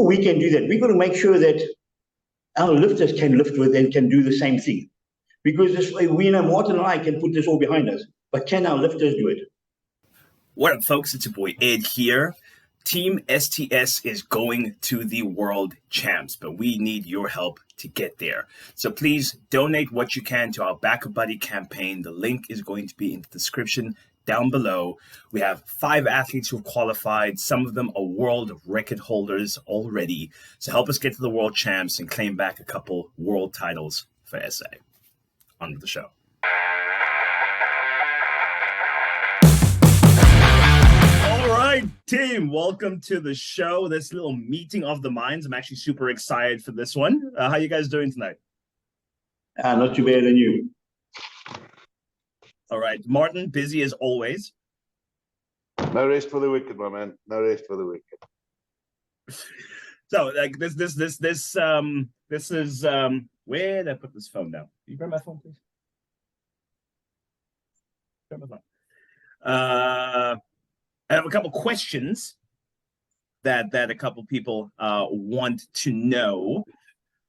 we can do that, we've got to make sure that our lifters can lift with and can do the same thing. Because this way, we know Martin and I can put this all behind us, but can our lifters do it? What up, folks? It's your boy Ed here. Team STS is going to the World Champs, but we need your help to get there. So please donate what you can to our Back a Buddy campaign. The link is going to be in the description down below. We have 5 athletes who've qualified. Some of them are world record holders already. So help us get to the World Champs and claim back a couple world titles for SA. On with the show. All right, team, welcome to the show. This little meeting of the minds. I'm actually super excited for this one. How you guys doing tonight? Not too bad than you. All right, Martin, busy as always. No rest for the wicked, my man. No rest for the wicked. So, like this is where did I put this phone down? Can you grab my phone, please? Grab my phone. I have a couple questions that a couple people want to know.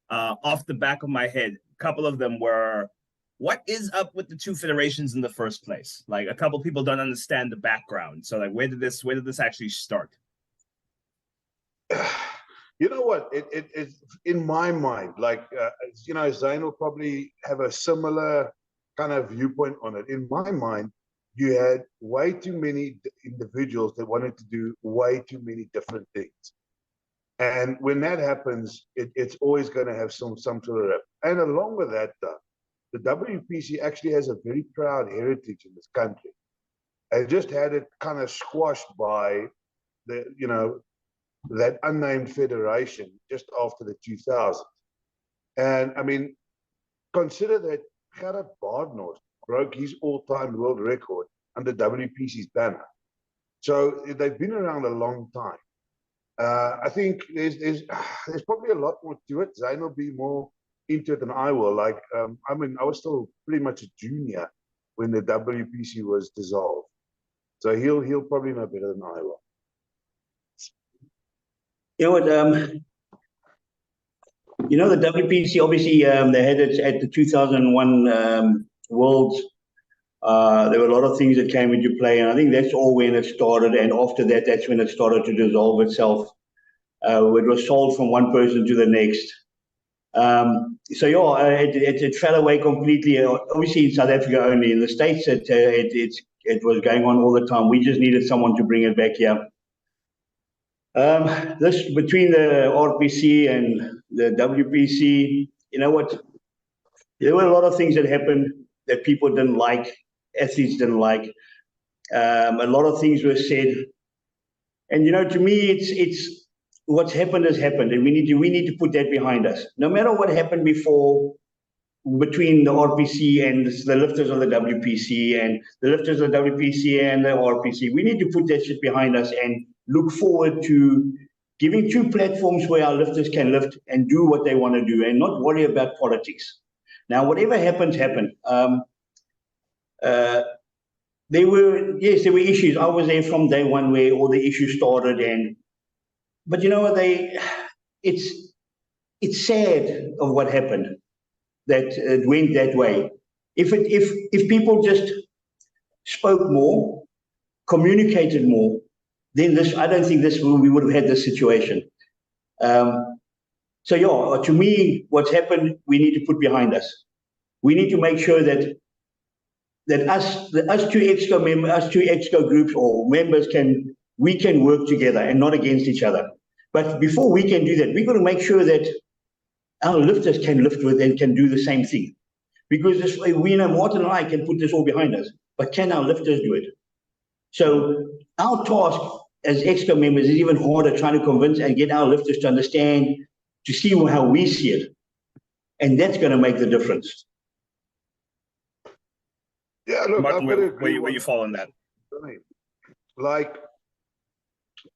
Off the back of my head, a couple of them were, what is up with the 2 federations in the first place? Like, a couple people don't understand the background. So, like, where did this actually start? You know what? It's in my mind, like, Zane will probably have a similar kind of viewpoint on it. In my mind, you had way too many individuals that wanted to do way too many different things. And when that happens, it's always going to have some sort of rep. And along with that, the WPC actually has a very proud heritage in this country. I just had it kind of squashed by that unnamed federation just after the 2000s. And I mean, consider that Gerrit Baardnos broke his all-time world record under WPC's banner. So they've been around a long time. I think there's probably a lot more to it. Zane will be more into it than I will. Like, I was still pretty much a junior when the WPC was dissolved. So he'll probably know better than I will. You know what? The WPC, obviously, they had it at the 2001 Worlds. There were a lot of things that came into play, and I think that's all when it started. And after that, that's when it started to dissolve itself. It was sold from one person to the next. It fell away completely. Obviously, in South Africa only. In the States, it was going on all the time. We just needed someone to bring it back here. This between the RPC and the WPC, you know what? There were a lot of things that happened that people didn't like, athletes didn't like. A lot of things were said, and to me, it's what's happened has happened, and we need to put that behind us. No matter what happened before, between the RPC and the lifters of the WPC and the lifters of the WPC and the RPC, we need to put that shit behind us and look forward to giving 2 platforms where our lifters can lift and do what they want to do and not worry about politics. Now, whatever happens, happened. There were issues. I was there from day one where all the issues started, but you know what? It's sad of what happened that it went that way. If people just spoke more, communicated more, then I don't think we would have had this situation. To me, what's happened, we need to put behind us. We need to make sure that us 2 exco members, us 2 exco groups or members can work together and not against each other. But before we can do that, we've got to make sure that our lifters can lift with and can do the same thing. Because this way, we know Martin and I can put this all behind us, but can our lifters do it? So our task as exco members is even harder, trying to convince and get our lifters to understand, to see how we see it. And that's going to make the difference. Yeah, look, Martin, where you fall on that? Like,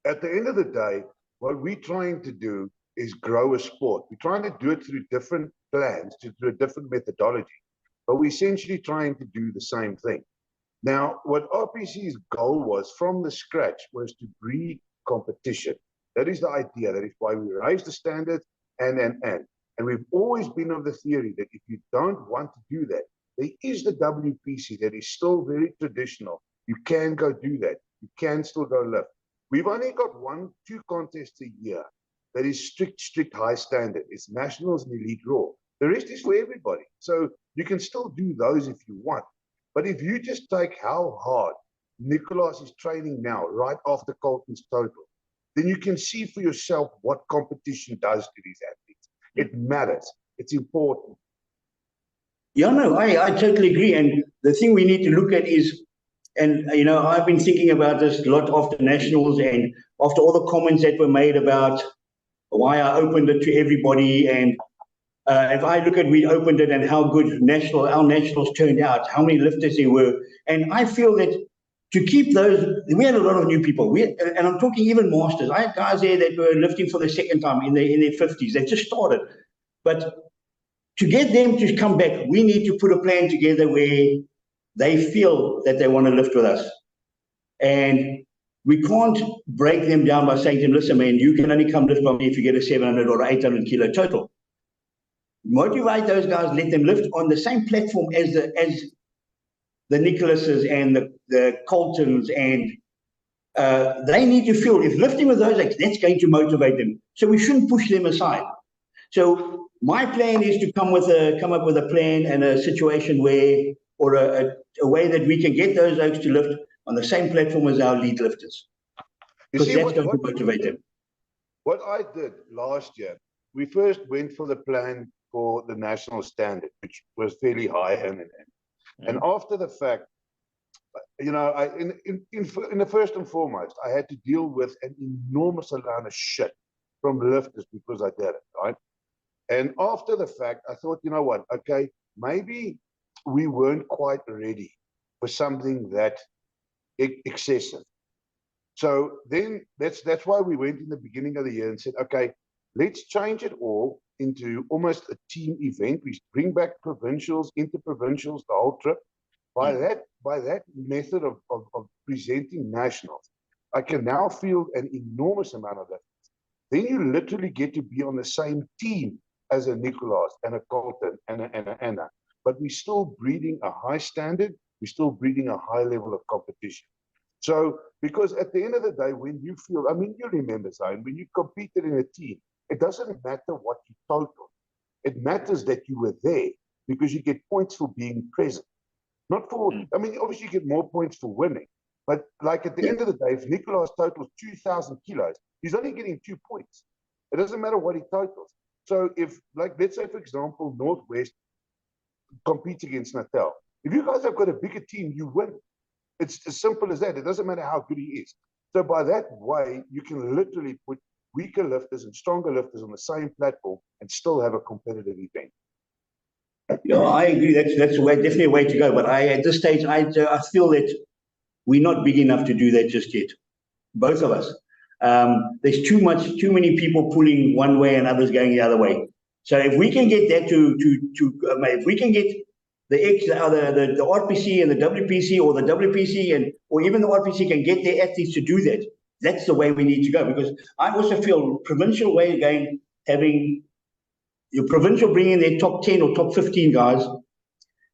at the end of the day, what we're trying to do is grow a sport. We're trying to do it through different plans, through a different methodology, but we're essentially trying to do the same thing. Now, what RPC's goal was from the scratch was to breed competition That is the idea. That is why we raise the standard and we've always been of the theory that if you don't want to do that, there is the WPC that is still very traditional. You can go do that. You can still go lift. We've only got 1-2 contests a year that is strict high standard. It's nationals and elite raw. The rest is for everybody. So you can still do those if you want. But if you just take how hard Nicholas is training now, right after Colton's total, then you can see for yourself what competition does to these athletes. It matters. It's important. Yeah, no, I totally agree. And the thing we need to look at is, and you know, I've been thinking about this a lot after nationals and after all the comments that were made about why I opened it to everybody. And if I look at we opened it and how good our nationals turned out, how many lifters there were, and I feel that to keep those, we had a lot of new people. And I'm talking even masters. I had guys there that were lifting for the second time in their 50s. They just started, but to get them to come back, we need to put a plan together where they feel that they want to lift with us. And we can't break them down by saying to them, listen, man, you can only come lift by me if you get a 700 or 800 kilo total. Motivate those guys, let them lift on the same platform as the Nicholases and the Coltons, and they need to feel if lifting with those, that's going to motivate them. So we shouldn't push them aside. So my plan is to come up with a plan and a situation where, or a way that we can get those oaks to lift on the same platform as our lead lifters. Because that's going to motivate them. What I did last year, we first went for the plan for the national standard, which was fairly high, and after the fact, you know, in the first and foremost, I had to deal with an enormous amount of shit from lifters because I did it, right? And after the fact, I thought, you know what? Okay, maybe we weren't quite ready for something that excessive. So then that's why we went in the beginning of the year and said, okay, let's change it all into almost a team event. We bring back provincials, interprovincials, the whole trip. By that method of presenting nationals, I can now field an enormous amount of that. Then you literally get to be on the same team as a Nicholas and a Colton and a Anna. But we're still breeding a high standard. We're still breeding a high level of competition. So, because at the end of the day, when you feel, I mean, you remember, Zion, when you competed in a team, it doesn't matter what you total. It matters that you were there because you get points for being present. Not for, I mean, obviously you get more points for winning. But like at the end of the day, if Nicholas totals 2,000 kilos, he's only getting 2 points. It doesn't matter what he totals. So if, like, let's say, for example, Northwest competes against Natal. If you guys have got a bigger team, you win. It's as simple as that. It doesn't matter how good he is. So by that way, you can literally put weaker lifters and stronger lifters on the same platform and still have a competitive event. Yeah, I agree. That's definitely a way to go. But at this stage, I feel that we're not big enough to do that just yet. Both of us. There's too many people pulling one way and others going the other way. So if we can get that if we can get the RPC and the WPC, or the WPC or even the RPC can get their athletes to do that, that's the way we need to go. Because I also feel provincial way again, having your provincial bringing their top 10 or top 15 guys,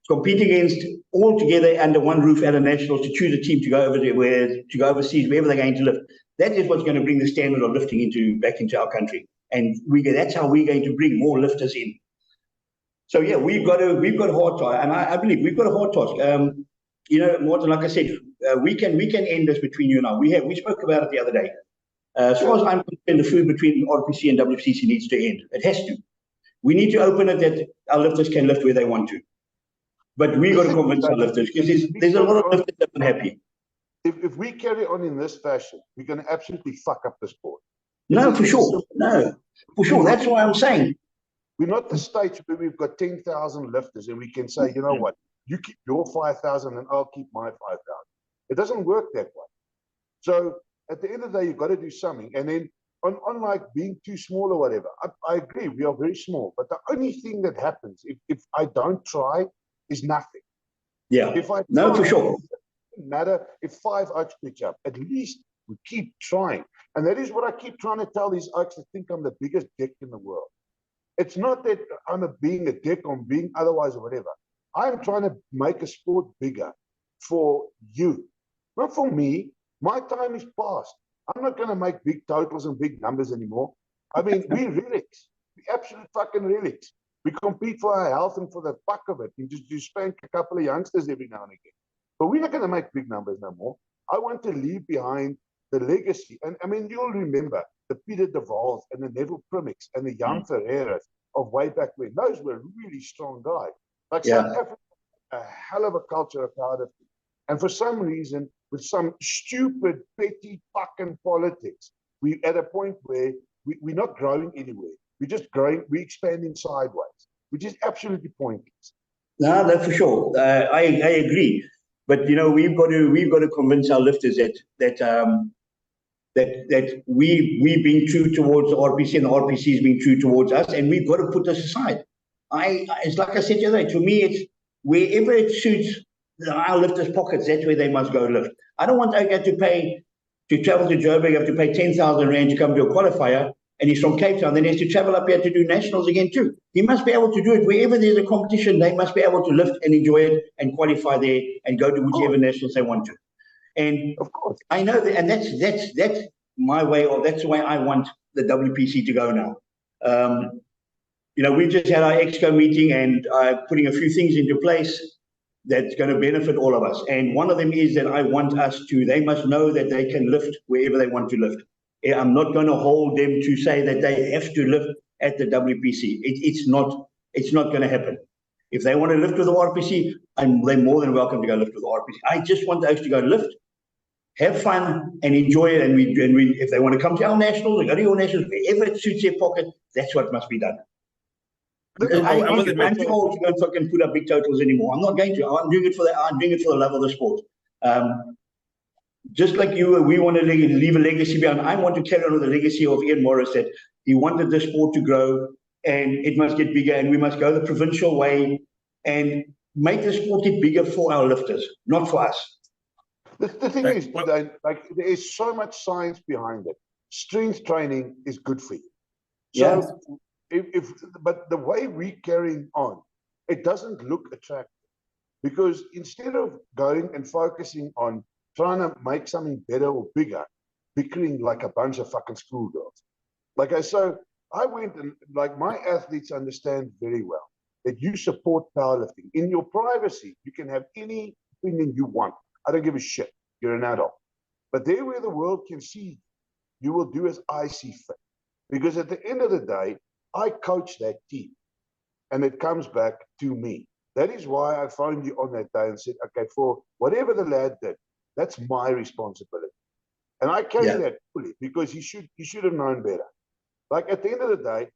compete against all together under one roof at a nationals to choose a team to go over to go overseas, wherever they're going to lift. That is what's going to bring the standard of lifting back into our country, and that's how we're going to bring more lifters in. So yeah, we've got a hard task, and I believe we've got a hard task. You know, Martin, like I said, we can end this between you and I. We spoke about it the other day. As far as I'm concerned, the food between RPC and WPC needs to end. It has to. We need to open it that our lifters can lift where they want to. But we've got to convince our lifters, because there's a lot of lifters that are unhappy. If we carry on in this fashion, we're going to absolutely fuck up the sport. No, for sure. No, for sure. That's why I'm saying. We're not the stage where we've got 10,000 lifters and we can say, you know what, you keep your 5,000 and I'll keep my 5,000. It doesn't work that way. So at the end of the day, you've got to do something. And then, unlike being too small or whatever, I agree, we are very small. But the only thing that happens if I don't try is nothing. Yeah. If I no, for sure. It doesn't matter if 5 oaks pitch up. At least we keep trying. And that is what I keep trying to tell these oaks that think I'm the biggest dick in the world. It's not that I'm being a dick or being otherwise or whatever. I'm trying to make a sport bigger for you, not for me. My time is past. I'm not going to make big totals and big numbers anymore. I mean, we relics. We absolute fucking relics. We compete for our health and for the fuck of it. And just spank a couple of youngsters every now and again. But we're not going to make big numbers no more. I want to leave behind the legacy. And I mean, you'll remember the Peter de Waals and the Neville Primmicks and the Jan Ferreiras of way back when. Those were really strong guys. Like South Africa, a hell of a culture of powerlifting. And for some reason, with some stupid, petty fucking politics, we're at a point where we're not growing anywhere. We're just growing, we're expanding sideways, which is absolutely pointless. No, that's for sure. I agree. But you know, we've got to convince our lifters that we've been true towards the RPC and the RPC has been true towards us, and we've got to put this aside. It's like I said the other day, to me, it's wherever it suits our lifters' pockets, that's where they must go lift. I don't want to travel to Joburg, have to pay 10,000 Rand to come to a qualifier, and he's from Cape Town, then he has to travel up here to do nationals again too. He must be able to do it wherever there's a competition. They must be able to lift and enjoy it and qualify there and go to whichever nationals they want to. And of course, I know that, and that's my way, or that's the way I want the WPC to go now. You know, we just had our Exco meeting and putting a few things into place that's going to benefit all of us. And one of them is that I want us to, they must know that they can lift wherever they want to lift. I'm not going to hold them to say that they have to lift at the WPC. It's not going to happen. If they want to lift with the RPC, they're more than welcome to go lift with the RPC. I just want those to go lift, have fun, and enjoy it. And we, if they want to come to our nationals, or go to your nationals, wherever it suits their pocket, that's what must be done. I'm too old to go and fucking put up big totals anymore. I'm not going to. I'm doing it for the love of the sport. Just like you, we want to leave a legacy behind. I want to carry on with the legacy of Ian Morris, that he wanted the sport to grow and it must get bigger, and we must go the provincial way and make the sport get bigger for our lifters, not for us. The thing is, like, there is so much science behind it. Strength training is good for you. So but the way we're carrying on, it doesn't look attractive, because instead of going and focusing on trying to make something better or bigger, bickering like a bunch of fucking schoolgirls. So I went and, like, my athletes understand very well that you support powerlifting. In your privacy, you can have any opinion you want. I don't give a shit. You're an adult. But there where the world can see you will do as I see fit. Because at the end of the day, I coach that team, and it comes back to me. That is why I phoned you on that day and said, okay, for whatever the lad did, that's my responsibility. And I carry that fully, because he should have known better. Like, at the end of the day,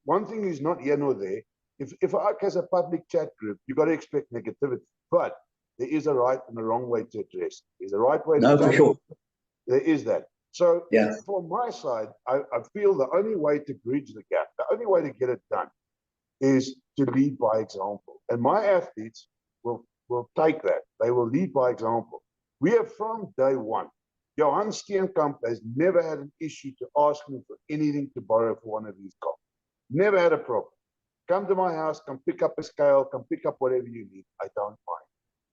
one thing is not here nor there. If ARC has a public chat group, you got to expect negativity. But there is a right and a wrong way to address it. There's a right way to for sure. There is that. So from my side, I feel the only way to bridge the gap, the only way to get it done, is to lead by example. And my athletes will take that. They will lead by example. We have, from day one, Johan Steenkamp has never had an issue to ask me for anything to borrow for one of these comps. Never had a problem. Come to my house, come pick up a scale, come pick up whatever you need. I don't mind.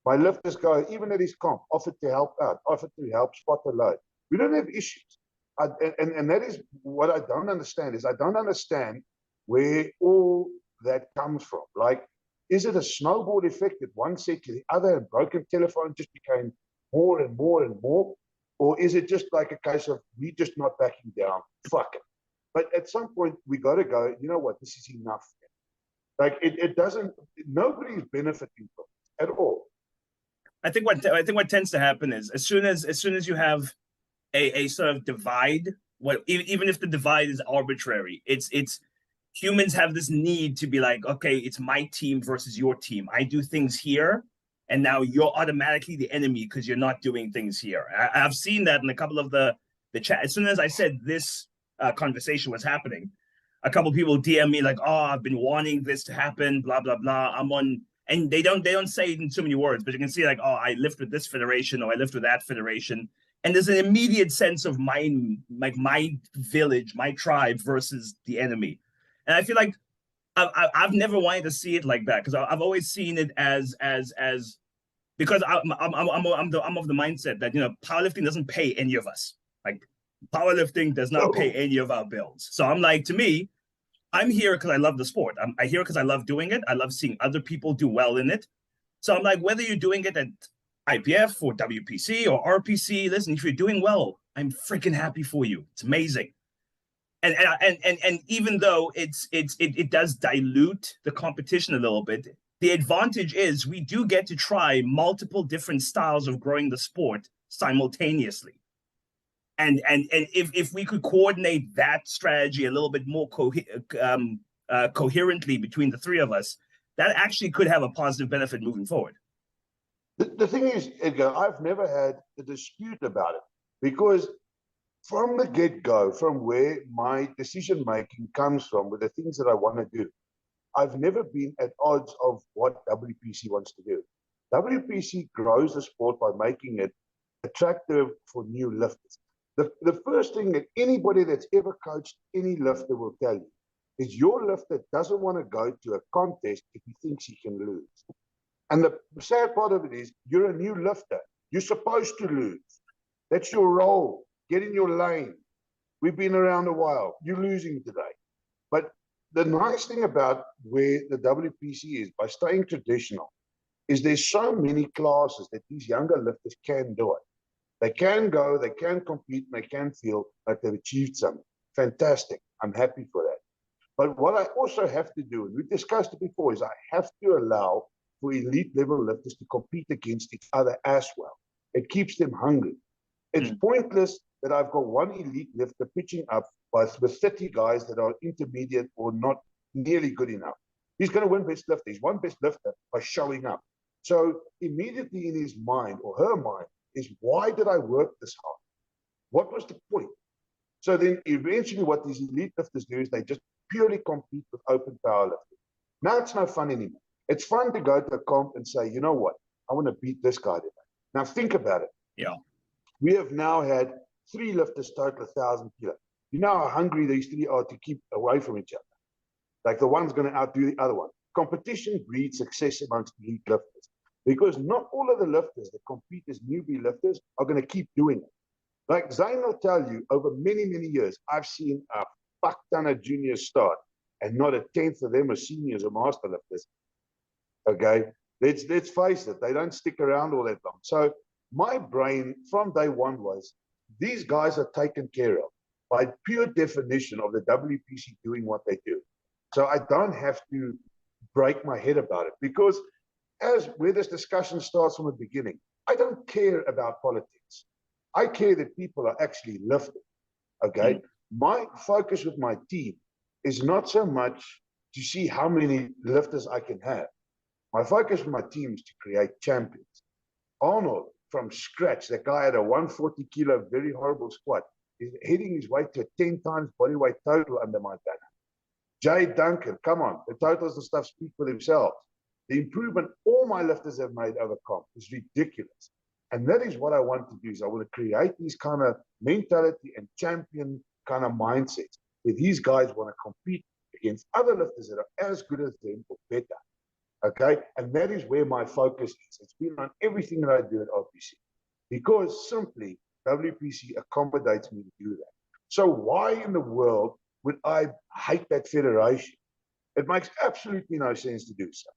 My lifters go, even at his comp, offered to help out, offered to help spot the load. We don't have issues. And that is what I don't understand, is I don't understand where all that comes from. Like, is it a snowball effect that one said to the other, and broken telephone just became more and more and more? Or is it just like a case of we just not backing down? Fuck it. But at some point, we got to go, you know what, this is enough. Like, it doesn't, nobody is benefiting from it at all. I think what tends to happen is, as soon as you have a sort of divide, even if the divide is arbitrary, it's humans have this need to be like, okay, it's my team versus your team. I do things here, and now you're automatically the enemy because you're not doing things here. I've seen that in a couple of the chat. As soon as I said this conversation was happening, a couple of people DM me like, oh, I've been wanting this to happen, blah, blah, blah. I'm on, and they don't say it in so many words, but you can see like, oh, I lift with this federation, or I lift with that federation. And there's an immediate sense of my village, my tribe versus the enemy. And I feel like I've never wanted to see it like that, because I've always seen it as because I'm of the mindset that, you know, powerlifting doesn't pay any of us. Like, powerlifting does not pay any of our bills. So I'm like, to me, I'm here because I love the sport. I'm here because I love doing it. I love seeing other people do well in it. So I'm like, whether you're doing it at IPF or WPC or RPC, listen, if you're doing well, I'm freaking happy for you. It's amazing. And even though it does dilute the competition a little bit, the advantage is we do get to try multiple different styles of growing the sport simultaneously. And if we could coordinate that strategy a little bit more coherently between the three of us, that actually could have a positive benefit moving forward. The thing is, Edgar, I've never had a dispute about it, because from the get-go, from where my decision-making comes from, with the things that I want to do, I've never been at odds of what WPC wants to do. WPC grows the sport by making it attractive for new lifters. The first thing that anybody that's ever coached any lifter will tell you is your lifter doesn't want to go to a contest if he thinks he can lose. And the sad part of it is, you're a new lifter. You're supposed to lose. That's your role. Get in your lane. We've been around a while. You're losing today. But the nice thing about where the WPC is, by staying traditional, is there's so many classes that these younger lifters can do it. They can go, they can compete, and they can feel like they've achieved something. Fantastic. I'm happy for that. But what I also have to do, and we've discussed it before, is I have to allow for elite level lifters to compete against each other as well. It keeps them hungry. It's pointless that I've got one elite lifter pitching up with 30 guys that are intermediate or not nearly good enough. He's going to win best lifter. He's won best lifter by showing up. So immediately in his mind, or her mind, is, why did I work this hard? What was the point? So then eventually what these elite lifters do is they just purely compete with open powerlifting. Now it's no fun anymore. It's fun to go to a comp and say, you know what, I want to beat this guy today. Now think about it. Yeah. We have now had 3 lifters total 1,000 kilos. You know how hungry these 3 are to keep away from each other. Like, the one's going to outdo the other one. Competition breeds success amongst elite lifters, because not all of the lifters that compete as newbie lifters are going to keep doing it. Like Zane will tell you, over many, many years, I've seen a fuck ton of juniors start, and not a tenth of them are seniors or master lifters. Okay, let's face it, they don't stick around all that long. So my brain from day one was, these guys are taken care of by pure definition of the WPC doing what they do. So I don't have to break my head about it, because as where this discussion starts from the beginning, I don't care about politics. I care that people are actually lifting. Okay, my focus with my team is not so much to see how many lifters I can have. My focus with my team is to create champions. Arnold, from scratch, that guy had a 140 kilo, very horrible squat, is heading his way to a 10 times body weight total under my banner. Jay Duncan, come on, the totals and stuff speak for themselves. The improvement all my lifters have made over comp is ridiculous. And that is what I want to do, is I want to create these kind of mentality and champion kind of mindsets where these guys want to compete against other lifters that are as good as them or better. Okay, and that is where my focus is. It's been on everything that I do at RPC, because simply WPC accommodates me to do that. So why in the world would I hate that federation? It makes absolutely no sense to do so,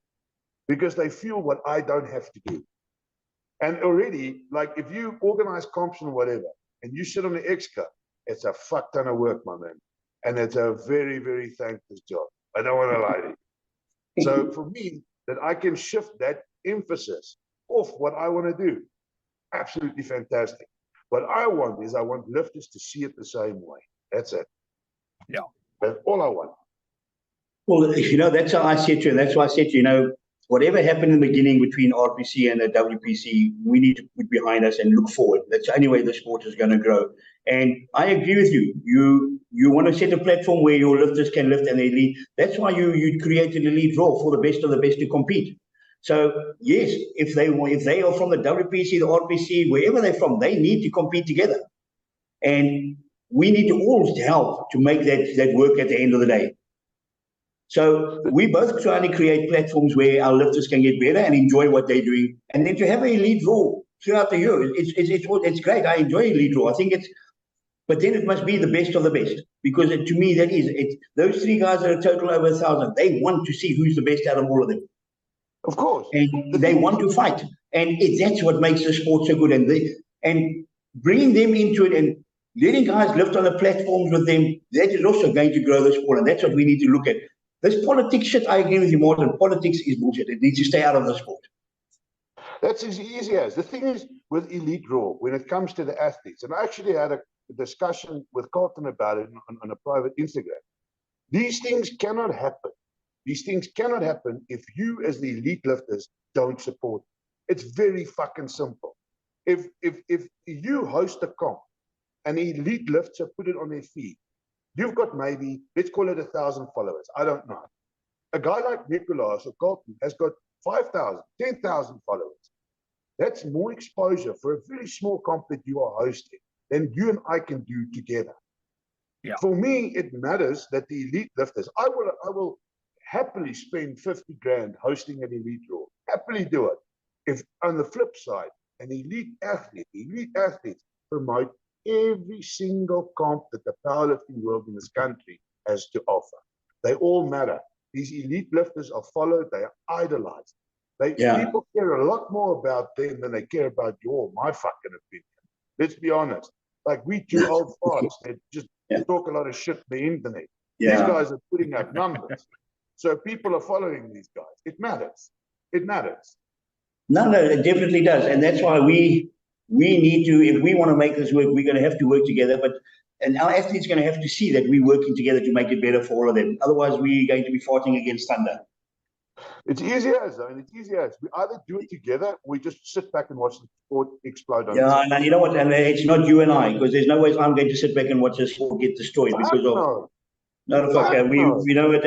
because they feel what I don't have to do. And already, like, if you organize comps and whatever, and you sit on the exco, it's a fuck ton of work, my man. And it's a very, very thankless job. I don't want to lie to you. So for me, that I can shift that emphasis off what I want to do, absolutely fantastic. What I want is, I want lifters to see it the same way. That's it. Yeah. That's all I want. Well, you know, that's how I said to you. That's why I said to you, you know, whatever happened in the beginning between RPC and the WPC, we need to put behind us and look forward. That's the only way the sport is going to grow. And I agree with you. You want to set a platform where your lifters can lift and elite. That's why you created Elite Raw, for the best of the best to compete. So yes, if they are from the WPC, the RPC, wherever they're from, they need to compete together, and we need to all help to make that work at the end of the day. So we both trying to create platforms where our lifters can get better and enjoy what they're doing, and then to have an elite draw throughout the year. It's great. I enjoy elite draw. I think but then it must be the best of the best, because to me that is it. Those three guys are a total over 1,000. They want to see who's the best out of all of them. Of course, And they want to fight, and that's what makes the sport so good. And bringing them into it and letting guys lift on the platforms with them, that is also going to grow the sport, and that's what we need to look at. This politics shit, I agree with you, Martin. Politics is bullshit. It needs to stay out of the sport. That's as easy as. The thing is with elite draw, when it comes to the athletes, and I actually had a discussion with Carlton about it on a private Instagram. These things cannot happen. These things cannot happen if you, as the elite lifters, don't support. It's very fucking simple. If you host a comp and the elite lifter put it on their feed, you've got maybe, let's call it 1,000 followers. I don't know. A guy like Nicholas or Carlton has got 5,000, 10,000 followers. That's more exposure for a very small comp that you are hosting than you and I can do together. Yeah. For me, it matters that the elite lifters, I will happily spend 50 grand hosting an elite draw. Happily do it. If on the flip side, an elite athletes promote every single comp that the powerlifting world in this country has to offer. They all matter. These elite lifters are followed, they are idolized. People care a lot more about them than they care about my fucking opinion. Let's be honest. Like we two old farts that just talk a lot of shit on the internet. Yeah. These guys are putting up numbers. So people are following these guys. It matters. It matters. No, it definitely does. And that's why we need to, if we want to make this work, we're going to have to work together. And our athletes are going to have to see that we're working together to make it better for all of them. Otherwise, we're going to be fighting against thunder. It's easy as, I mean, it's easy as. We either do it together, or we just sit back and watch the sport explode on Yeah, and you know what? And it's not you and I, because there's no way I'm going to sit back and watch the sport get destroyed because of. No, fuck. You know what?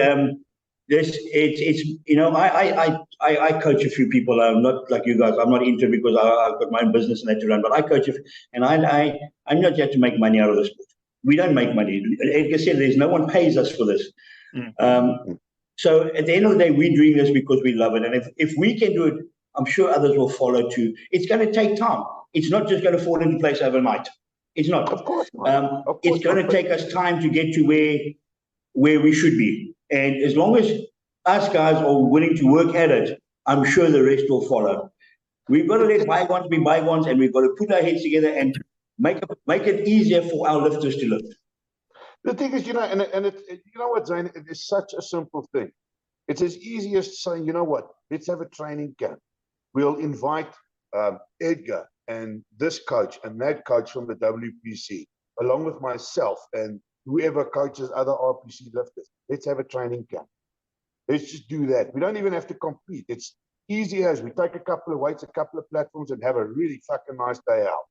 It's you know, I coach a few people. I'm not like you guys. I'm not into it because I've got my own business and that to run. But I coach, and I'm not here to make money out of the sport. We don't make money. Like I said, there's no one pays us for this. So at the end of the day, we're doing this because we love it. And if we can do it, I'm sure others will follow too. It's going to take time. It's not just going to fall into place overnight. It's not. Of course not. It's going to take us time to get to where we should be. And as long as us guys are willing to work at it, I'm sure the rest will follow. We've got to let bygones be bygones, and we've got to put our heads together and make it easier for our lifters to lift. The thing is, you know, and it, you know what, Zane, it is such a simple thing. It's as easy as saying, you know what, let's have a training camp. We'll invite Edgar and this coach and that coach from the WPC, along with myself and whoever coaches other RPC lifters. Let's have a training camp. Let's just do that. We don't even have to compete. It's easy as we take a couple of weights, a couple of platforms, and have a really fucking nice day out.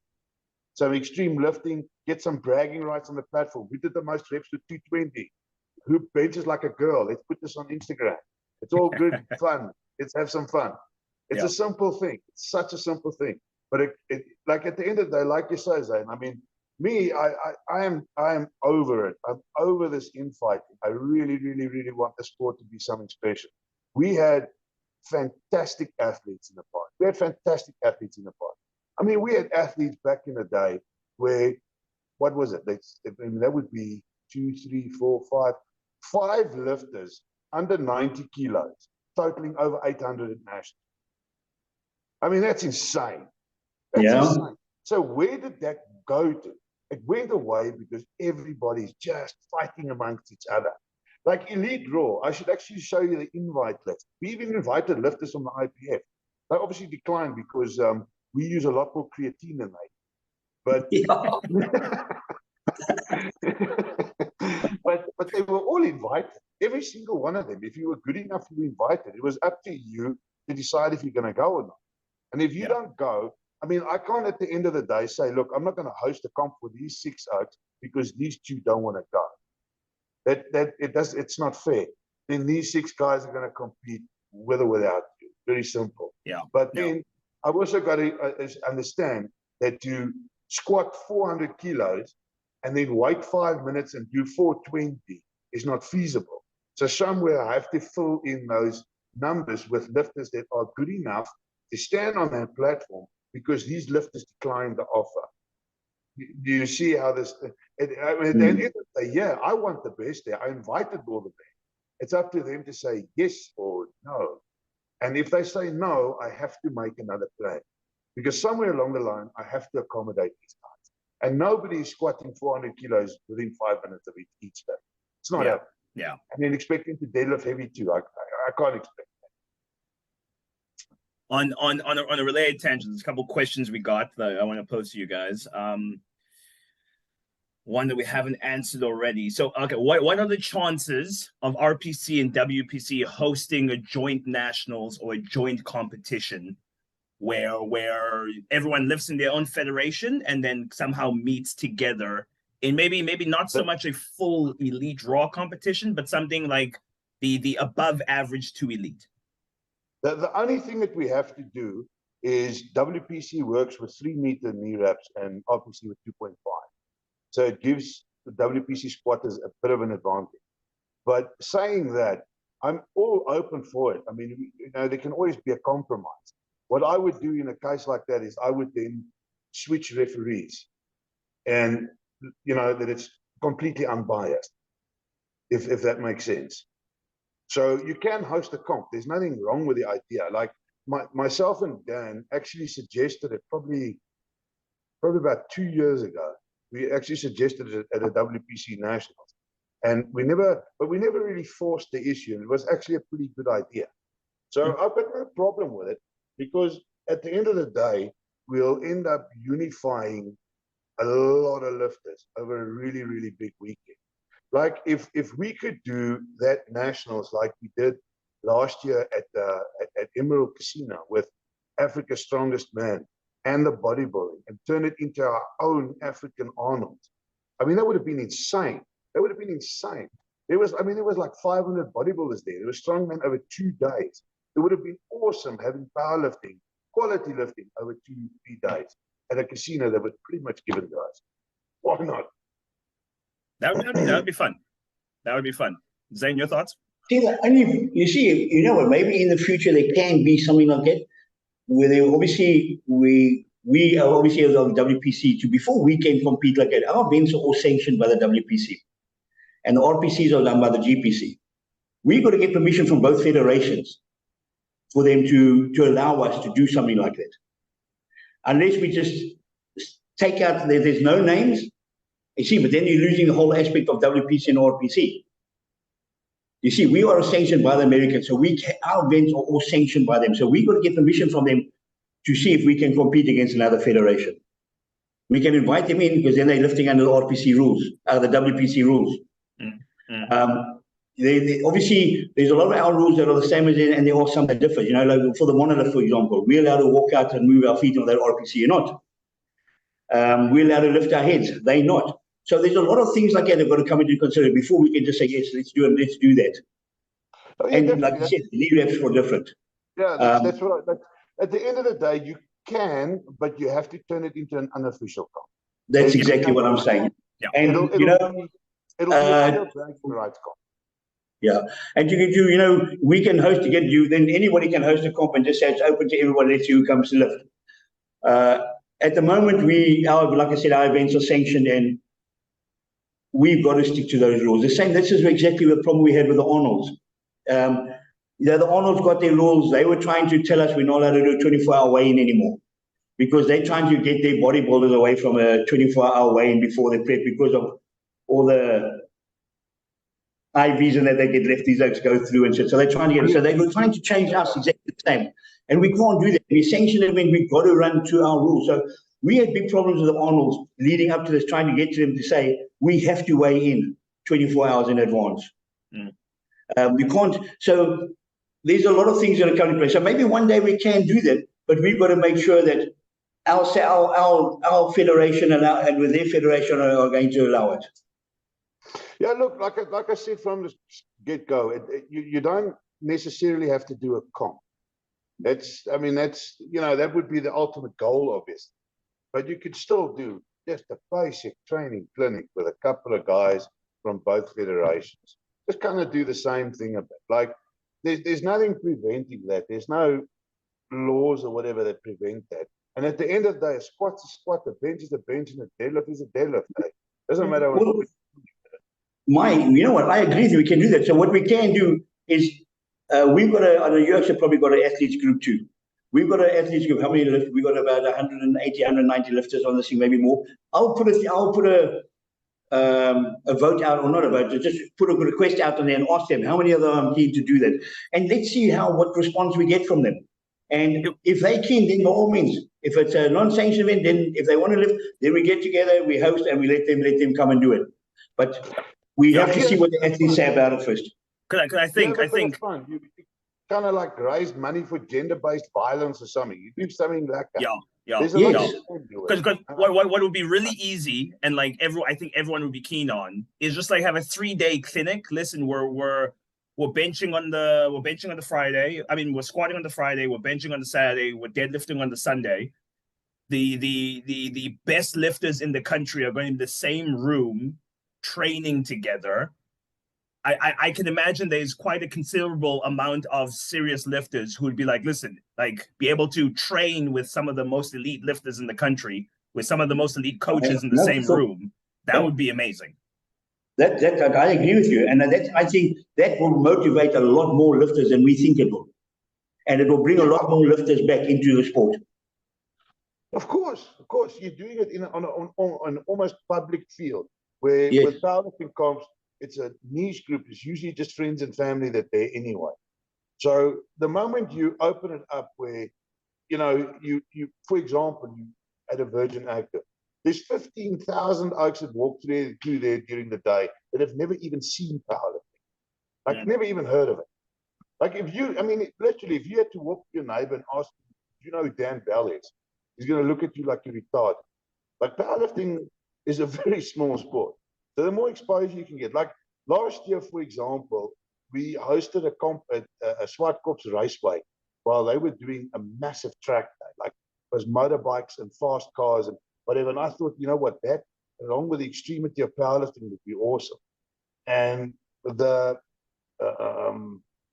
Some extreme lifting, get some bragging rights on the platform. We did the most reps with 220. Who benches like a girl? Let's put this on Instagram. It's all good fun. Let's have some fun. It's a simple thing. It's such a simple thing. But it like at the end of the day, like you say, Zane, I mean, me, I am over it. I'm over this infighting. I really, really, really want the sport to be something special. We had fantastic athletes in the past. I mean, we had athletes back in the day where, what was it? That would be 2, 3, 4, 5 lifters under 90 kilos, totaling over 800 at nationals. I mean, that's insane. That's insane. So where did that go to? It went away because everybody's just fighting amongst each other. Like Elite Raw, I should actually show you the invite list. We even invited lifters from the IPF. They obviously declined because we use a lot more creatine than they. But, but they were all invited. Every single one of them. If you were good enough, you were invited. It was up to you to decide if you're going to go or not. And if you don't go, I mean, I can't at the end of the day say, look, I'm not going to host a comp for these 6 oaks because these 2 don't want to go. It's not fair. Then these 6 guys are going to compete with or without you. very simple. Yeah. But then I've also got to understand that to squat 400 kilos and then wait 5 minutes and do 420 is not feasible. So somewhere I have to fill in those numbers with lifters that are good enough to stand on that platform, because these lifters decline the offer. Do you see how this? At the end of the day, yeah, I want the best there. I invited all the best. It's up to them to say yes or no. And if they say no, I have to make another plan, because somewhere along the line, I have to accommodate these guys. And nobody is squatting 400 kilos within 5 minutes of each day. It's not happening. Yeah. And then expecting to deadlift heavy too. I can't expect that. On a related tangent, there's a couple of questions we got that I want to pose to you guys. One that we haven't answered already. So, okay, what are the chances of RPC and WPC hosting a joint nationals or a joint competition where everyone lives in their own federation and then somehow meets together in maybe not so much a full elite raw competition, but something like the above average to elite? The only thing that we have to do is WPC works with 3-meter knee wraps and RPC with 2.5. So it gives the WPC squatters a bit of an advantage. But saying that, I'm all open for it. I mean, there can always be a compromise. What I would do in a case like that is I would then switch referees, and that it's completely unbiased, if that makes sense. So you can host a comp. There's nothing wrong with the idea. Like myself and Dan actually suggested it probably about 2 years ago. We actually suggested it at a WPC Nationals, and we never really forced the issue. And it was actually a pretty good idea. So I've got no problem with it, because at the end of the day, we'll end up unifying a lot of lifters over a really, really big weekend. Like if we could do that Nationals like we did last year at Emerald Casino with Africa's Strongest Man and the bodybuilding, and turn it into our own African Arnold. I mean, that would have been insane. That would have been insane. There was like 500 bodybuilders there. There was strongmen over 2 days. It would have been awesome having powerlifting, quality lifting over 2-3 days at a casino that was pretty much given to us. Why not? That would be fun. That would be fun. Zane, your thoughts? See, maybe in the future there can be something like that, where they obviously we are obviously as on WPC before we can compete like that. Our events are all sanctioned by the WPC, and the RPCs are done by the GPC. We've got to get permission from both federations for them to allow us to do something like that. Unless we just take out, there's no names, you see, but then you're losing the whole aspect of WPC and RPC. You see, we are sanctioned by the Americans, so our events are all sanctioned by them. So we've got to get permission from them to see if we can compete against another federation. We can invite them in because then they're lifting under the RPC rules, the WPC rules. Obviously, there's a lot of our rules that are the same as them, and there are some that differ. Like for the monolith, for example, we're allowed to walk out and move our feet on that RPC. You're not. We're allowed to lift our heads. They're not. So there's a lot of things like that that have got to come into consideration before we can just say, yes, let's do it, let's do that. Oh, yeah, and like you said, the knee wraps were different. Yeah, that's right. At the end of the day, you can, but you have to turn it into an unofficial comp. That's exactly what I'm saying. Yeah. And it'll be a bragging rights comp. Yeah, and you can do, we can host to get you, then anybody can host a comp and just say it's open to everyone, let's see who comes to lift. At the moment, like I said, our events are sanctioned and we've got to stick to those rules. This is exactly the problem we had with the Arnolds. The Arnolds got their rules. They were trying to tell us we're not allowed to do a 24-hour weigh-in anymore because they're trying to get their bodybuilders away from a 24-hour weigh-in before they prep because of all the IVs and that they get left these legs go through and shit. So they're trying to get it. So they were trying to change us exactly the same. And we can't do that. We sanction it when we've got to run to our rules. So we had big problems with the Arnolds leading up to this, trying to get to them to say, we have to weigh in 24 hours in advance. We can't. So there's a lot of things that are coming to play. So maybe one day we can do that, but we've got to make sure that our federation and with their federation are going to allow it. Yeah, look, like I said from the get-go, you don't necessarily have to do a comp. I mean, that would be the ultimate goal, obviously. But you could still do just a basic training clinic with a couple of guys from both federations. Just kind of do the same thing a bit. Like, there's nothing preventing that. There's no laws or whatever that prevent that. And at the end of the day, a squat's a squat, a bench is a bench, and a deadlift is a deadlift. Doesn't matter what. You know what? I agree with you. We can do that. So what we can do is we've got on the UFC probably got an athletes group too. We've got an athletes group. How many lifters? We've got about 180, 190 lifters on this thing, maybe more. I'll put a vote out, or not a vote, just put a request out on there and ask them how many of them are keen to do that. And let's see what response we get from them. And if they're keen, then by all means. If it's a non-sanctioned event, then if they want to lift, then we get together, we host, and we let them come and do it. But we have to see what the athletes say about it first. I think you kind of like raise money for gender-based violence or something. You do something like that. Yeah. Because what would be really easy, and like I think everyone would be keen on, is just like have a 3-day clinic. Listen, we're benching on the Friday. I mean, we're squatting on the Friday. We're benching on the Saturday. We're deadlifting on the Sunday. The best lifters in the country are going in the same room, training together. I can imagine there's quite a considerable amount of serious lifters who would be like, listen, like be able to train with some of the most elite lifters in the country, with some of the most elite coaches in the same room. That would be amazing. That I agree with you, and I think that will motivate a lot more lifters than we think it will, and it will bring a lot more lifters back into the sport. Of course, you're doing it on an almost public field where with powerlifting comps, it's a niche group. It's usually just friends and family that they're anyway. So the moment you open it up, where you for example, you at a Virgin Active. There's 15,000 oaks that walk through there during the day that have never even seen powerlifting. Like, never even heard of it. Like, if you had to walk to your neighbor and ask him, do you know who Dan Bell is? He's going to look at you like you're retarded. Like, powerlifting is a very small sport. So the more exposure you can get. Like, last year, for example, we hosted a comp at a Swartkops Raceway while they were doing a massive track day. Like, it was motorbikes and fast cars and whatever. And I thought, you know what, that, along with the extremity of powerlifting, would be awesome. And the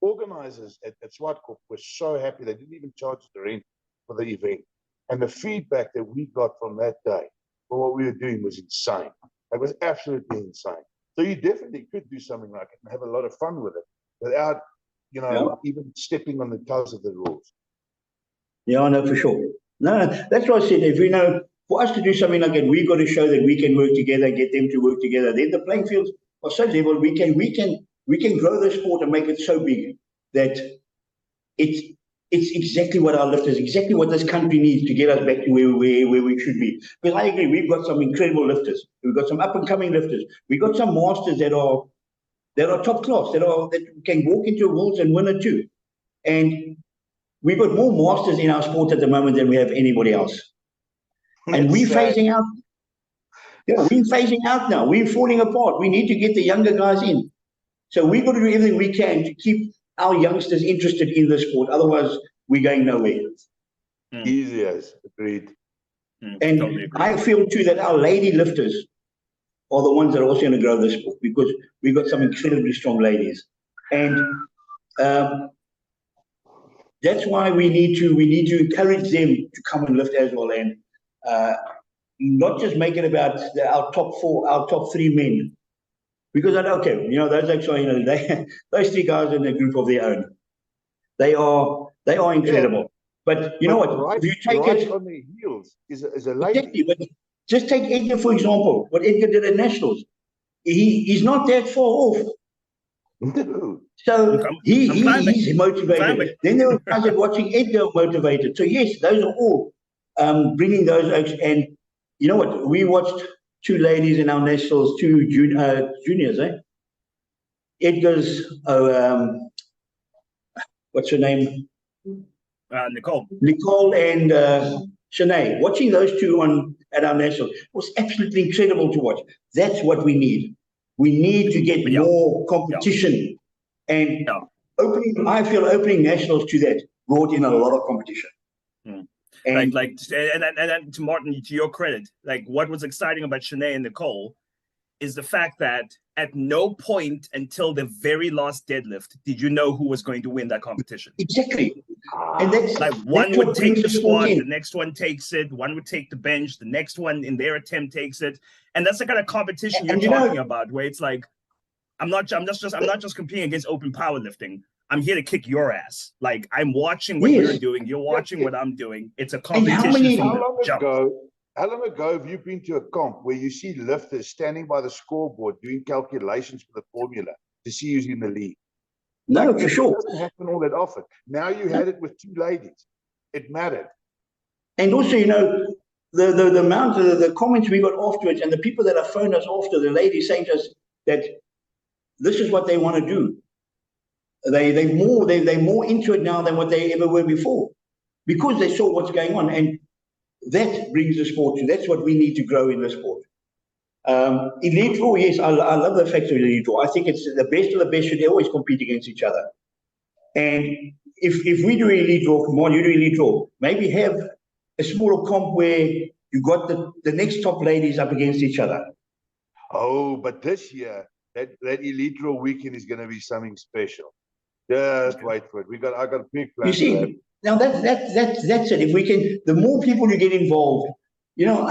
organizers at Swartkop were so happy. They didn't even charge the rent for the event. And the feedback that we got from that day for what we were doing was insane. It was absolutely insane. So you definitely could do something like it and have a lot of fun with it without, even stepping on the toes of the rules. Yeah, I know for sure. No, that's what I said. If for us to do something like that, we've got to show that we can work together, get them to work together. Then the playing fields are so level. We can grow the sport and make it so big that it's exactly what our lifters, exactly what this country needs to get us back to where we should be. Because I agree, we've got some incredible lifters. We've got some up and coming lifters. We've got some masters that are top class, that can walk into awards and win it too. And we've got more masters in our sport at the moment than we have anybody else. And we're phasing out. Yeah, we're phasing out now. We're falling apart. We need to get the younger guys in. So we've got to do everything we can to keep our youngsters interested in the sport. Otherwise, we're going nowhere. Easy as agreed. And totally agree. I feel too that our lady lifters are the ones that are also going to grow the sport, because we've got some incredibly strong ladies. And that's why we need to encourage them to come and lift as well, and not just make it about our top 3 men. Because those actually, those 3 guys in a group of their own. They are incredible. Yeah. But you know what? If you take it on their heels is a lady. Exactly, but just take Edgar, for example. What Edgar did at Nationals, he's not that far off. No. So he's motivated. Then there were guys that watching Edgar motivated. So yes, those are all bringing those. And you know what? We watched 2 ladies in our nationals, 2 juniors. Edgar's what's her name? Nicole and Shanae. Watching those 2 at our national was absolutely incredible to watch. That's what we need. We need to get more competition, and opening nationals to that brought in a lot of competition. And and to Martin, to your credit, like what was exciting about Shanae and Nicole is the fact that at no point until the very last deadlift did you know who was going to win that competition. Exactly. And that's like one that's would what take brings the sport squat, in. the next one takes it, one would take the bench, the next one in their attempt takes it. And that's the kind of competition you're talking about, where it's like, I'm not just competing against open powerlifting. I'm here to kick your ass. Like, I'm watching what you're doing. You're watching what I'm doing. It's a competition from the jump. How long ago have you been to a comp where you see lifters standing by the scoreboard doing calculations for the formula to see who's in the lead? No, for sure. It doesn't happen all that often. Now you had it with two ladies. It mattered. And also, you know, the amount of the comments we got afterwards and the people that have phoned us after, the ladies saying to us that this is what they want to do. They're more into it now than what they ever were before, because they saw what's going on, and that brings the sport to. That's what we need to grow in the sport. Elite draw, yes, I love the fact of elite draw. I think it's the best of the best should always compete against each other. And if we do elite draw, come on, you do elite draw. Maybe have a smaller comp where you got the next top ladies up against each other. Oh, but this year that elite draw weekend is going to be something special. Just wait for it. I got a big plan. You see, now that's it. If we can, the more people you get involved, you know,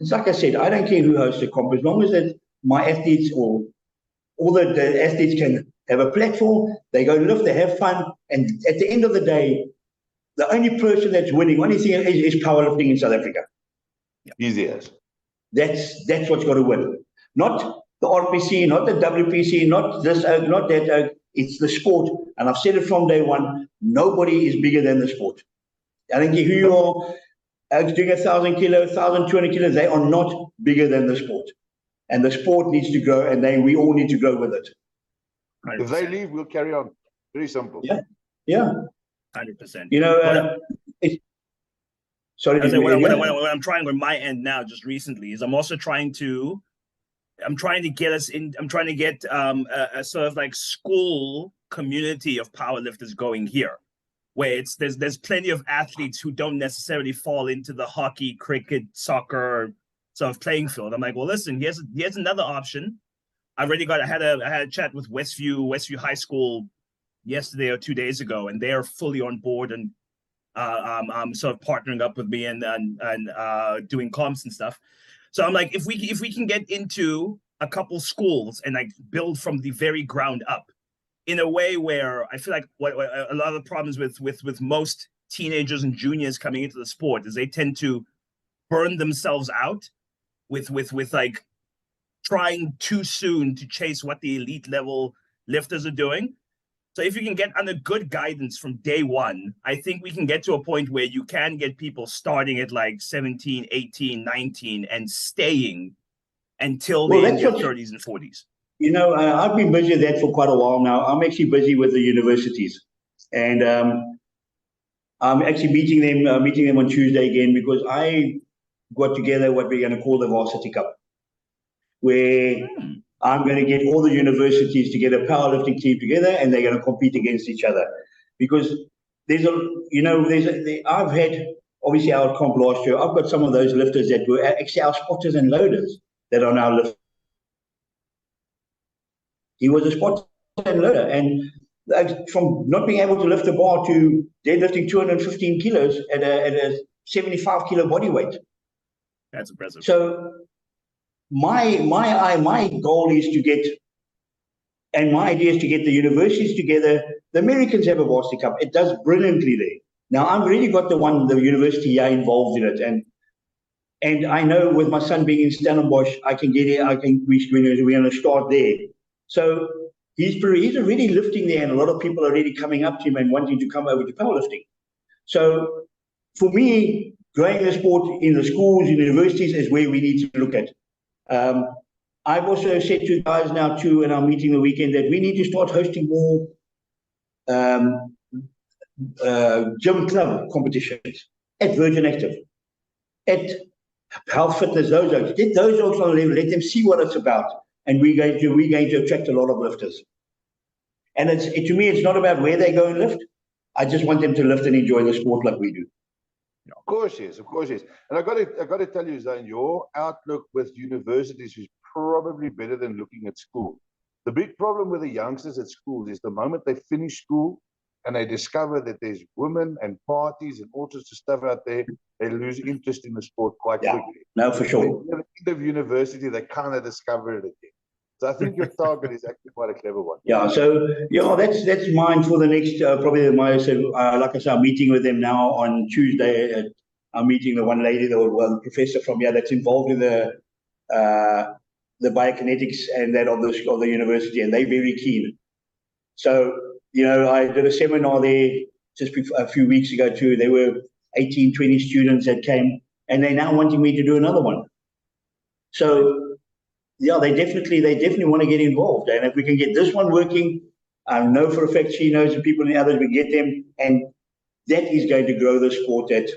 it's like I said, I don't care who hosts the comp, as long as that my athletes or all the athletes can have a platform, they go lift, they have fun, and at the end of the day, the only person that's winning, only thing is powerlifting in South Africa. Easy as. That's what's got to win. Not the RPC, not the WPC, not this, not that. It's the sport, and I've said it from day one. Nobody is bigger than the sport. I don't care who you are, doing 1,000 kilos, 1,200 kilos. They are not bigger than the sport, and the sport needs to grow, and we all need to grow with it. 100%. If they leave, we'll carry on. Very simple. Yeah. 100%. You know, sorry. What I'm trying on my end now, just recently, is I'm trying to get a sort of like school community of powerlifters going here, where there's plenty of athletes who don't necessarily fall into the hockey, cricket, soccer sort of playing field. I'm like, well, listen, here's another option. I had a chat with Westview High School yesterday or 2 days ago, and they're fully on board and sort of partnering up with me and doing comps and stuff. So I'm like, if we can get into a couple schools and like build from the very ground up in a way where I feel like what a lot of the problems with most teenagers and juniors coming into the sport is they tend to burn themselves out with like trying too soon to chase what the elite level lifters are doing. So if you can get under good guidance from day one, I think we can get to a point where you can get people starting at like 17, 18, 19 and staying until they're in their 30s and 40s. You know, I've been busy with that for quite a while now. I'm actually busy with the universities. And I'm actually meeting them on Tuesday again, because I got together what we're going to call the Varsity Cup, where I'm going to get all the universities to get a powerlifting team together, and they're going to compete against each other. Because I've had, obviously, our comp last year. I've got some of those lifters that were actually our spotters and loaders that are now lifters. He was a spotter and loader, and from not being able to lift a bar to deadlifting 215 kilos at a 75 kilo body weight. That's impressive. So my goal is to get, and my idea is to get the universities together. The Americans have a Varsity Cup. It does brilliantly there. Now I've really got the university here involved in it, and I know with my son being in Stellenbosch, I can get here. We're going to start there. So he's already lifting there, and a lot of people are already coming up to him and wanting to come over to powerlifting. So for me, growing the sport in the schools, in universities is where we need to look at. I've also said to guys now too in our meeting the weekend that we need to start hosting more gym club competitions at Virgin Active, at Health Fitness, get those on the level, let them see what it's about, and we're going to attract a lot of lifters. And to me, it's not about where they go and lift. I just want them to lift and enjoy the sport like we do. Of course, yes, of course, yes. And I got to tell you, Zane, your outlook with universities is probably better than looking at school. The big problem with the youngsters at school is the moment they finish school and they discover that there's women and parties and all sorts of stuff out there, they lose interest in the sport quite quickly. No, for sure. At the end of university, they kind of discover it again. So I think your target is actually quite a clever one. Yeah, so that's mine for the next probably like I said, I'm meeting with them now on Tuesday. I'm meeting the one lady, the professor from here that's involved in the biokinetics and that of the university, and they're very keen. So I did a seminar there just a few weeks ago too. There were 18, 20 students that came, and they're now wanting me to do another one. So. Yeah, they definitely want to get involved. And if we can get this one working, I know for a fact she knows the people in the others, we get them. And that is going to grow the sport that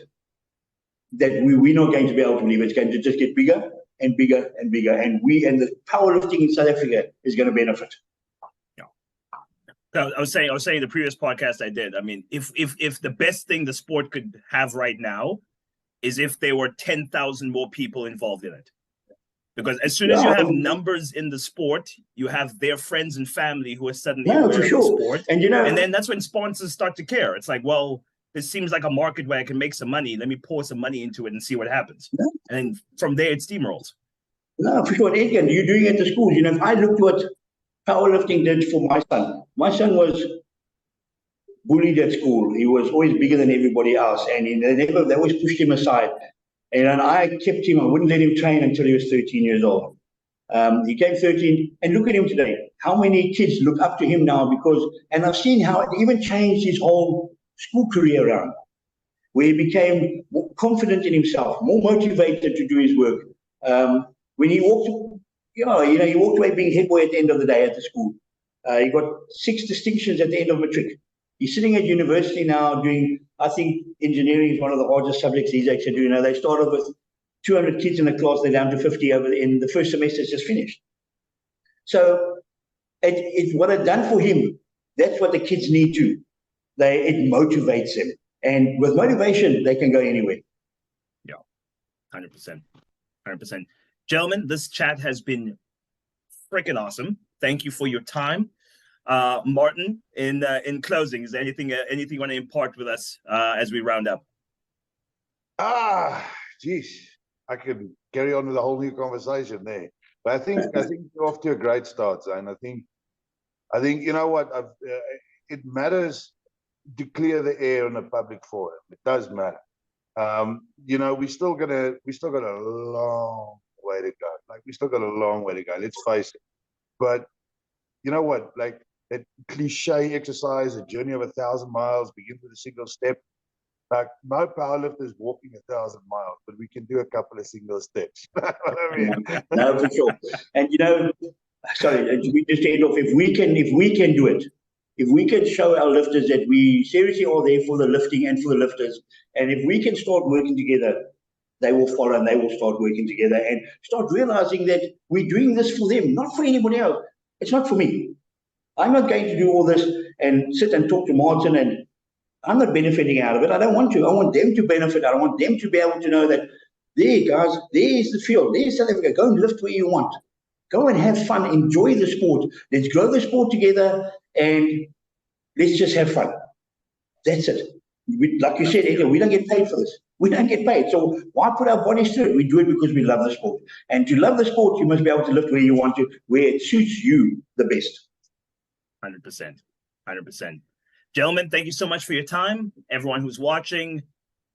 we're not going to be able to believe. It's going to just get bigger and bigger and bigger. And the powerlifting in South Africa is going to benefit. Yeah. I was saying the previous podcast I did, I mean, if the best thing the sport could have right now is if there were 10,000 more people involved in it. Because as soon as you have numbers in the sport, you have their friends and family who are suddenly aware of the sport. And then that's when sponsors start to care. It's like, well, this seems like a market where I can make some money. Let me pour some money into it and see what happens. Yeah. And from there, it steamrolls. No, for sure. And again, you're doing it at the schools. If I looked what powerlifting did for my son. My son was bullied at school. He was always bigger than everybody else. And they always pushed him aside. And I kept him, I wouldn't let him train until he was 13 years old. He came 13, and look at him today. How many kids look up to him now and I've seen how it even changed his whole school career around, where he became more confident in himself, more motivated to do his work. When he walked, he walked away being head boy at the end of the day at the school. He got 6 distinctions at the end of matric. He's sitting at university now doing, I think engineering is one of the hardest subjects he's actually doing. They started with 200 kids in the class, they're down to 50 in the first semester is just finished. So it's what it's done for him. That's what the kids need to. It motivates them. And with motivation, they can go anywhere. Yeah, 100%. 100%. Gentlemen, this chat has been freaking awesome. Thank you for your time. Martin, in closing, is there anything you want to impart with us as we round up? Geez, I could carry on with a whole new conversation there. But I think you're off to a great start, Zane. I think you know what? It matters to clear the air on a public forum. It does matter. We still got a long way to go. We still got a long way to go. Let's face it. But you know what? That cliche exercise, a journey of 1,000 miles, begins with a single step. No powerlifters walking 1,000 miles, but we can do a couple of single steps. You know what I mean? No, for sure. And sorry, we just end off. If we can do it, if we can show our lifters that we seriously are there for the lifting and for the lifters, and if we can start working together, they will follow and they will start working together and start realizing that we're doing this for them, not for anybody else. It's not for me. I'm not going to do all this and sit and talk to Martin, and I'm not benefiting out of it. I don't want to. I want them to benefit. I want them to be able to know that, there, guys, there's the field. There's South Africa. Go and lift where you want. Go and have fun. Enjoy the sport. Let's grow the sport together, and let's just have fun. That's it. Like you said, Edgar, we don't get paid for this. We don't get paid. So why put our bodies through it? We do it because we love the sport. And to love the sport, you must be able to lift where you want to, where it suits you the best. 100%. 100%. Gentlemen, thank you so much for your time. Everyone who's watching,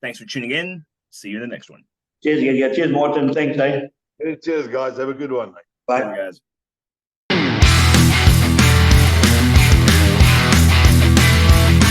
thanks for tuning in. See you in the next one. Cheers, Martin. Thanks, eh? Cheers, guys. Have a good one, mate. Bye. Bye, guys.